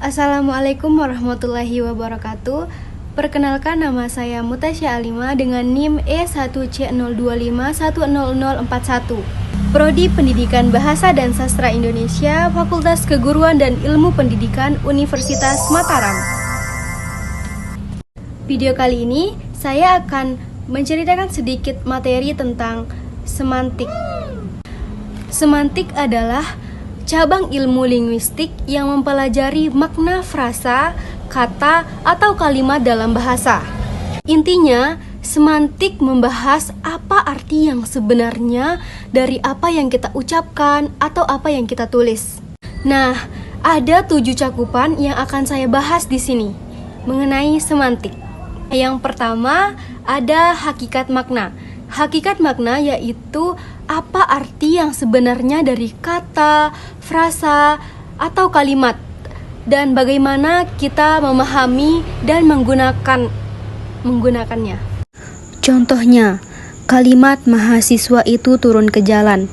Assalamualaikum warahmatullahi wabarakatuh. Perkenalkan, nama saya Mutasya Alima dengan NIM E1C025100041. Prodi Pendidikan Bahasa dan Sastra Indonesia, Fakultas Keguruan dan Ilmu Pendidikan Universitas Mataram. Video kali ini saya akan menceritakan sedikit materi tentang semantik. Semantik adalah cabang ilmu linguistik yang mempelajari makna frasa, kata, atau kalimat dalam bahasa. Intinya, semantik membahas apa arti yang sebenarnya dari apa yang kita ucapkan atau apa yang kita tulis. Nah, ada 7 cakupan yang akan saya bahas di sini mengenai semantik. Yang pertama, ada hakikat makna. Hakikat makna yaitu apa arti yang sebenarnya dari kata, frasa, atau kalimat, dan bagaimana kita memahami dan menggunakannya. Contohnya, kalimat mahasiswa itu turun ke jalan.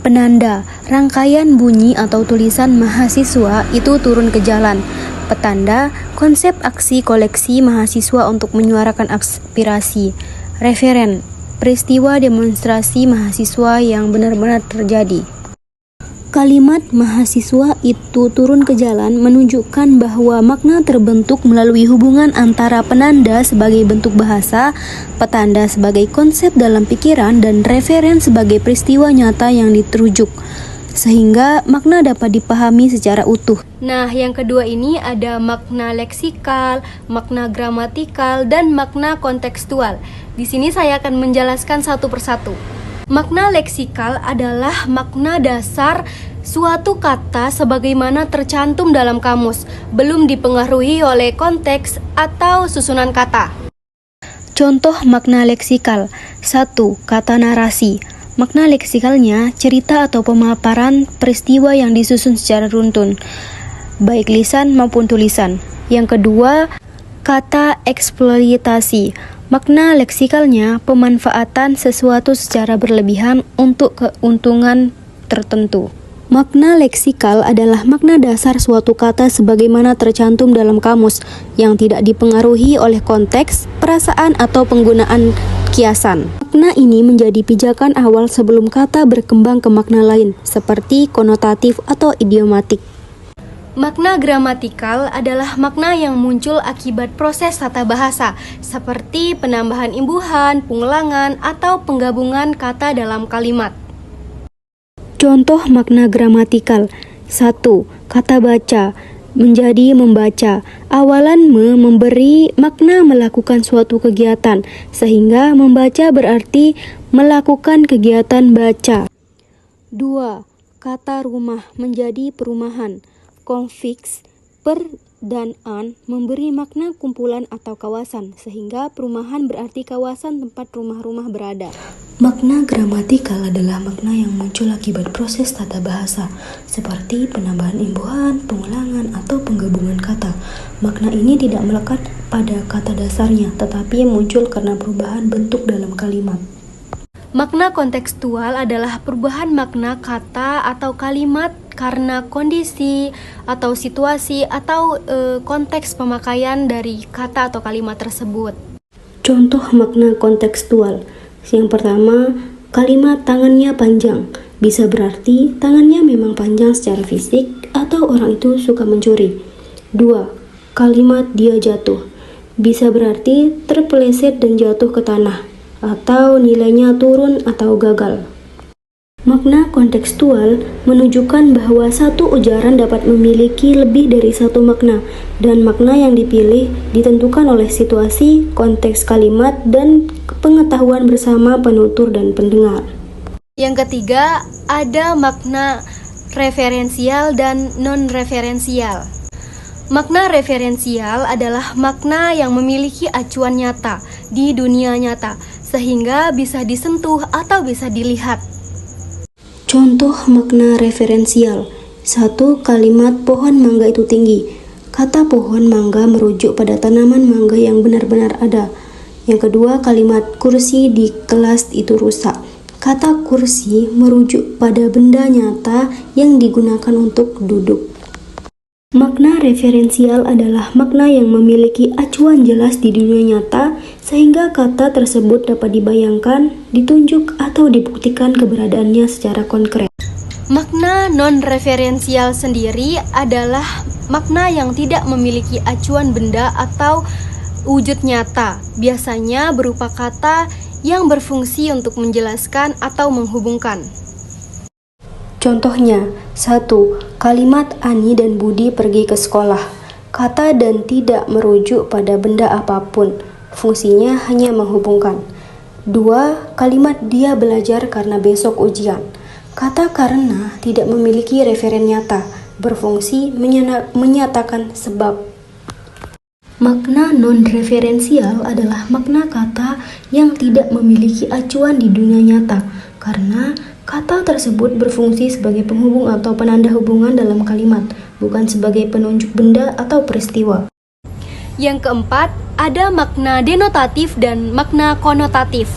Penanda, rangkaian bunyi atau tulisan mahasiswa itu turun ke jalan. Petanda, konsep aksi koleksi mahasiswa untuk menyuarakan aspirasi. Referen, peristiwa demonstrasi mahasiswa yang benar-benar terjadi. Kalimat mahasiswa itu turun ke jalan menunjukkan bahwa makna terbentuk melalui hubungan antara penanda sebagai bentuk bahasa, petanda sebagai konsep dalam pikiran, dan referen sebagai peristiwa nyata yang diterujuk, sehingga makna dapat dipahami secara utuh. Nah, yang kedua ini ada makna leksikal, makna gramatikal, dan makna kontekstual. Di sini saya akan menjelaskan satu persatu. Makna leksikal adalah makna dasar suatu kata sebagaimana tercantum dalam kamus, belum dipengaruhi oleh konteks atau susunan kata. Contoh makna leksikal. 1. Kata narasi. Makna leksikalnya cerita atau pemaparan peristiwa yang disusun secara runtun, baik lisan maupun tulisan. Yang kedua, kata eksploitasi. Makna leksikalnya pemanfaatan sesuatu secara berlebihan untuk keuntungan tertentu. Makna leksikal adalah makna dasar suatu kata sebagaimana tercantum dalam kamus, yang tidak dipengaruhi oleh konteks, perasaan, atau penggunaan kiasan. Makna ini menjadi pijakan awal sebelum kata berkembang ke makna lain, seperti konotatif atau idiomatik. Makna gramatikal adalah makna yang muncul akibat proses tata bahasa, seperti penambahan imbuhan, pengulangan, atau penggabungan kata dalam kalimat. Contoh makna gramatikal. 1. Kata baca menjadi membaca. Awalan memberi makna melakukan suatu kegiatan, sehingga membaca berarti melakukan kegiatan baca. 2. Kata rumah menjadi perumahan. Konfiks, per, dan an memberi makna kumpulan atau kawasan, sehingga perumahan berarti kawasan tempat rumah-rumah berada. Makna gramatikal adalah makna yang muncul akibat proses tata bahasa, seperti penambahan imbuhan, pengulangan, atau penggabungan kata. Makna ini tidak melekat pada kata dasarnya, tetapi muncul karena perubahan bentuk dalam kalimat. Makna kontekstual adalah perubahan makna kata atau kalimat karena kondisi atau situasi atau konteks pemakaian dari kata atau kalimat tersebut. Contoh makna kontekstual. Yang pertama, kalimat tangannya panjang bisa berarti tangannya memang panjang secara fisik atau orang itu suka mencuri. 2. Kalimat dia jatuh bisa berarti terpeleset dan jatuh ke tanah, atau nilainya turun atau gagal. Makna kontekstual menunjukkan bahwa satu ujaran dapat memiliki lebih dari satu makna, dan makna yang dipilih ditentukan oleh situasi, konteks kalimat, dan pengetahuan bersama penutur dan pendengar. Yang ketiga, ada makna referensial dan non-referensial. Makna referensial adalah makna yang memiliki acuan nyata di dunia nyata, sehingga bisa disentuh atau bisa dilihat. Contoh makna referensial. 1. Kalimat pohon mangga itu tinggi. Kata pohon mangga merujuk pada tanaman mangga yang benar-benar ada. Yang kedua, kalimat kursi di kelas itu rusak. Kata kursi merujuk pada benda nyata yang digunakan untuk duduk. Makna referensial adalah makna yang memiliki acuan jelas di dunia nyata sehingga kata tersebut dapat dibayangkan, ditunjuk, atau dibuktikan keberadaannya secara konkret. Makna non-referensial sendiri adalah makna yang tidak memiliki acuan benda atau wujud nyata, biasanya berupa kata yang berfungsi untuk menjelaskan atau menghubungkan. Contohnya, 1. Kalimat Ani dan Budi pergi ke sekolah. Kata dan tidak merujuk pada benda apapun, fungsinya hanya menghubungkan. 2. Kalimat dia belajar karena besok ujian. Kata karena tidak memiliki referen nyata, berfungsi menyatakan sebab. Makna non-referensial adalah makna kata yang tidak memiliki acuan di dunia nyata, karena kata tersebut berfungsi sebagai penghubung atau penanda hubungan dalam kalimat, bukan sebagai penunjuk benda atau peristiwa. Yang keempat, ada makna denotatif dan makna konotatif.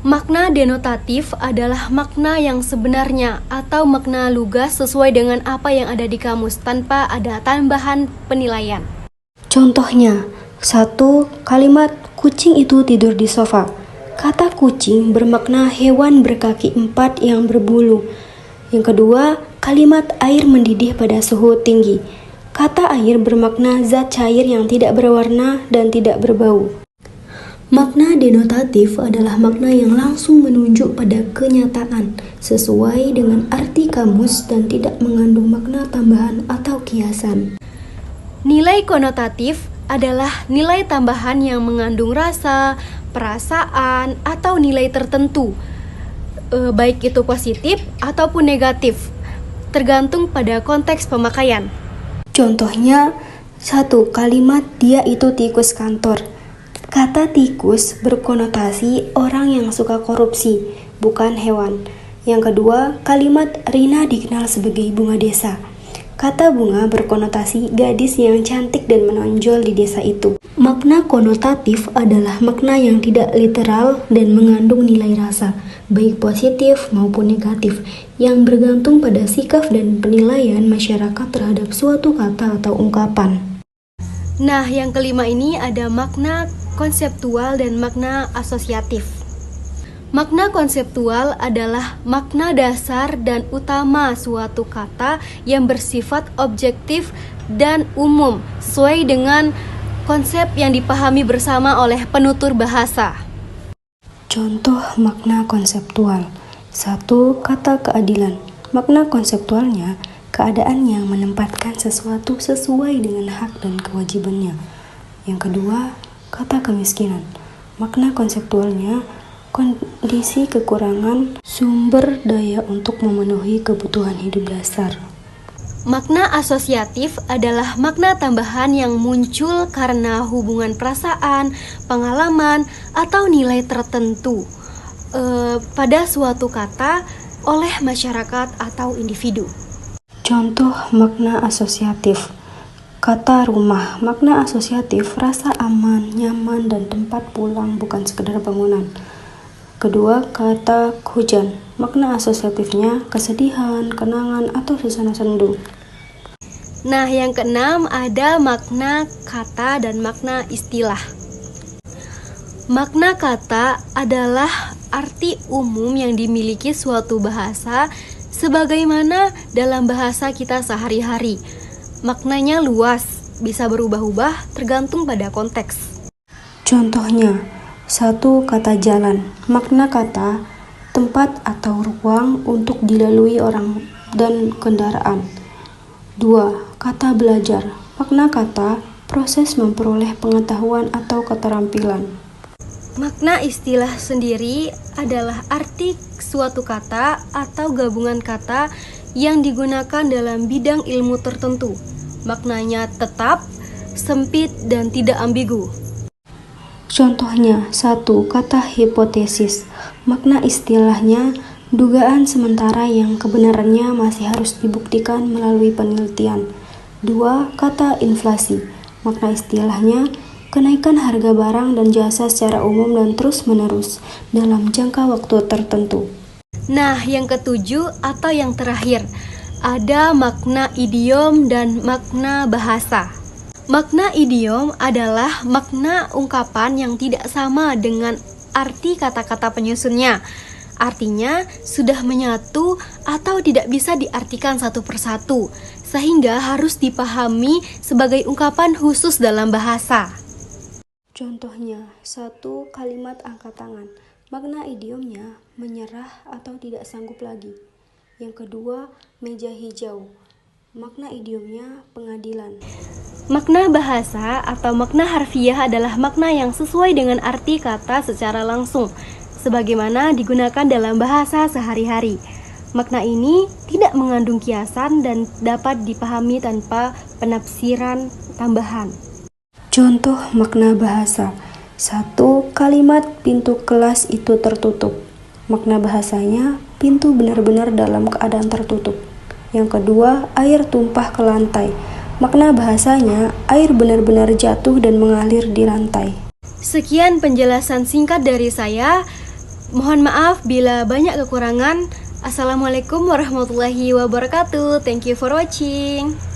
Makna denotatif adalah makna yang sebenarnya atau makna lugas sesuai dengan apa yang ada di kamus tanpa ada tambahan penilaian. Contohnya, 1. Kalimat kucing itu tidur di sofa. Kata kucing bermakna hewan berkaki 4 yang berbulu. Yang kedua, kalimat air mendidih pada suhu tinggi. Kata air bermakna zat cair yang tidak berwarna dan tidak berbau. Makna denotatif adalah makna yang langsung menunjuk pada kenyataan, sesuai dengan arti kamus dan tidak mengandung makna tambahan atau kiasan. Nilai konotatif adalah nilai tambahan yang mengandung rasa, perasaan, atau nilai tertentu, baik itu positif ataupun negatif, tergantung pada konteks pemakaian. Contohnya, 1. Kalimat dia itu tikus kantor. Kata tikus berkonotasi orang yang suka korupsi, bukan hewan. Yang kedua, kalimat Rina dikenal sebagai bunga desa. Kata bunga berkonotasi gadis yang cantik dan menonjol di desa itu. Makna konotatif adalah makna yang tidak literal dan mengandung nilai rasa, baik positif maupun negatif, yang bergantung pada sikap dan penilaian masyarakat terhadap suatu kata atau ungkapan. Nah, yang kelima ini ada makna konseptual dan makna asosiatif. Makna konseptual adalah makna dasar dan utama suatu kata yang bersifat objektif dan umum sesuai dengan konsep yang dipahami bersama oleh penutur bahasa. Contoh makna konseptual. 1. Kata keadilan. Makna konseptualnya keadaan yang menempatkan sesuatu sesuai dengan hak dan kewajibannya. Yang kedua, kata kemiskinan. Makna konseptualnya kondisi kekurangan sumber daya untuk memenuhi kebutuhan hidup dasar. Makna asosiatif adalah makna tambahan yang muncul karena hubungan perasaan, pengalaman, atau nilai tertentu pada suatu kata oleh masyarakat atau individu. Contoh makna asosiatif. Kata rumah, makna asosiatif rasa aman, nyaman, dan tempat pulang, bukan sekedar bangunan. Kedua, kata hujan, makna asosiatifnya kesedihan, kenangan, atau suasana sendu. Nah, yang keenam ada makna kata dan makna istilah. Makna kata adalah arti umum yang dimiliki suatu bahasa sebagaimana dalam bahasa kita sehari-hari. Maknanya luas, bisa berubah-ubah tergantung pada konteks. Contohnya, 1. Kata jalan. Makna kata tempat atau ruang untuk dilalui orang dan kendaraan. 2. Kata belajar. Makna kata proses memperoleh pengetahuan atau keterampilan. Makna istilah sendiri adalah arti suatu kata atau gabungan kata yang digunakan dalam bidang ilmu tertentu. Maknanya tetap, sempit, dan tidak ambigu. Contohnya, 1. Kata hipotesis. Makna istilahnya dugaan sementara yang kebenarannya masih harus dibuktikan melalui penelitian. 2. Kata inflasi. Makna istilahnya kenaikan harga barang dan jasa secara umum dan terus-menerus dalam jangka waktu tertentu. Nah, yang ketujuh atau yang terakhir ada makna idiom dan makna bahasa. Makna idiom adalah makna ungkapan yang tidak sama dengan arti kata-kata penyusunnya. Artinya sudah menyatu atau tidak bisa diartikan satu persatu, sehingga harus dipahami sebagai ungkapan khusus dalam bahasa. Contohnya, satu kalimat angkat tangan. Makna idiomnya menyerah atau tidak sanggup lagi. Yang kedua, meja hijau. Makna idiomnya pengadilan. Makna bahasa atau makna harfiah adalah makna yang sesuai dengan arti kata secara langsung, sebagaimana digunakan dalam bahasa sehari-hari. Makna ini tidak mengandung kiasan dan dapat dipahami tanpa penafsiran tambahan. Contoh makna bahasa. 1. Kalimat pintu kelas itu tertutup. Makna bahasanya, pintu benar-benar dalam keadaan tertutup. Yang kedua, air tumpah ke lantai. Makna bahasanya, air benar-benar jatuh dan mengalir di lantai. Sekian penjelasan singkat dari saya. Mohon maaf bila banyak kekurangan. Assalamualaikum warahmatullahi wabarakatuh. Thank you for watching.